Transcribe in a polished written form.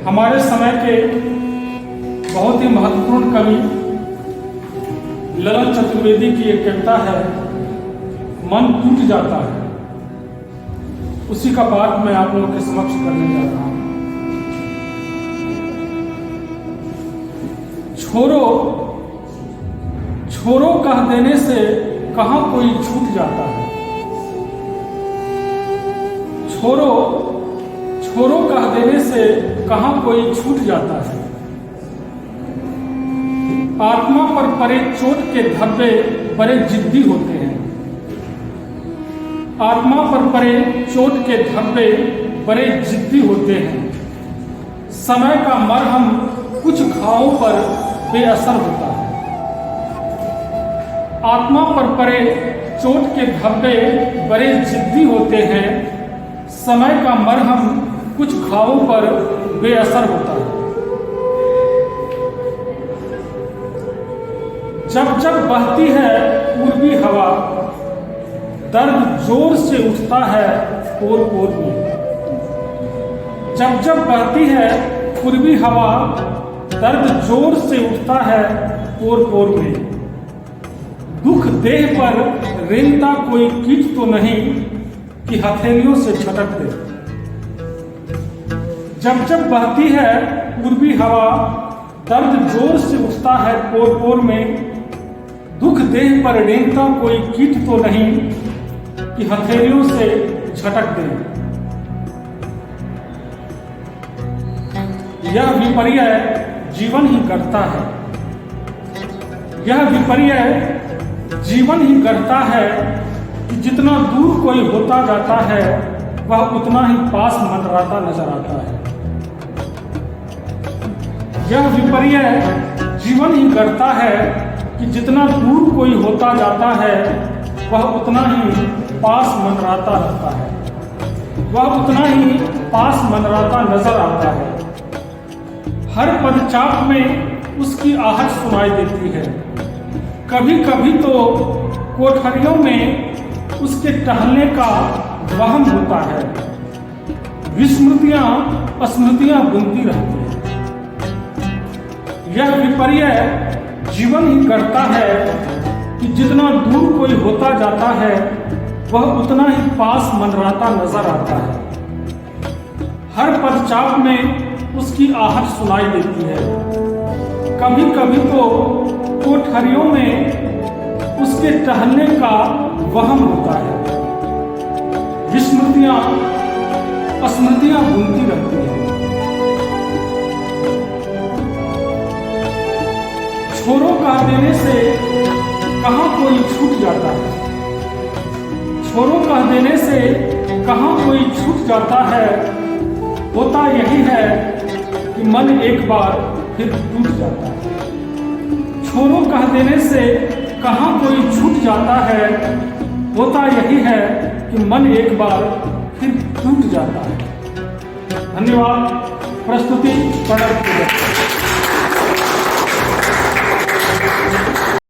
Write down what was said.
हमारे समय के बहुत ही महत्वपूर्ण कवि ललन चतुर्वेदी की एक कविता है, मन टूट जाता है। उसी का पाठ मैं आप लोगों के समक्ष करने जा रहा हूं। छोरो छोरो कह देने से कहां कोई छूट जाता है। छोरो छोरो कह देने से कहां कोई छूट जाता है। आत्मा पर पड़े चोट के धब्बे बड़े जिद्दी होते हैं। आत्मा पर पड़े चोट के धब्बे बड़े जिद्दी होते हैं। समय का मरहम कुछ घावों पर बेअसर होता है। आत्मा पर पड़े चोट के धब्बे बड़े जिद्दी होते हैं। समय का मरहम कुछ घावों पर बेअसर होता है। जब जब बहती है पूर्वी हवा, दर्द जोर से उठता है पोर पोर में। जब जब बहती है पूर्वी हवा, दर्द जोर से उठता है पोर पोर में। दुख देह पर रेंगता कोई कीट तो नहीं कि हथेलियों से झटक दे। जब जब बहती है पूर्वी हवा, दर्द जोर से उठता है पोर पोर में। दुख देह पर रेंगता कोई कीट तो नहीं कि हथेलियों से झटक दे। यह विपर्य जीवन ही गढ़ता है। यह विपर्य जीवन ही गढ़ता है कि जितना दूर कोई होता जाता है, वह उतना ही पास मंडराता नजर आता है। यह विपर्य जीवन ही गढ़ता है कि जितना दूर कोई होता जाता है, वह उतना ही पास मंडराता रहता है। वह उतना ही पास मंडराता नजर आता है। हर पदचाप में उसकी आहट सुनाई देती है। कभी कभी तो कोठरियों में उसके टहलने का वहम होता है। विस्मृतियां स्मृतियां बुनती रहती है। यह विपर्य जीवन ही करता है कि जितना दूर कोई होता जाता है, वह उतना ही पास मंडराता नजर आता है। हर पदचाप में उसकी आहट सुनाई देती है। कभी कभी तो कोठरियों में उसके टहलने का वहम होता है। विस्मृतियां स्मृतियां बुनती रहती है। छोरो कह देने से कहां कोई छूट जाता है। छोरो कह देने से कहां कोई छूट जाता है। होता यही है कि मन एक बार फिर टूट जाता है। छोरो कह देने से कहां कोई छूट जाता है। होता यही है कि मन एक बार फिर टूट जाता है। धन्यवाद। प्रस्तुति प्रणव।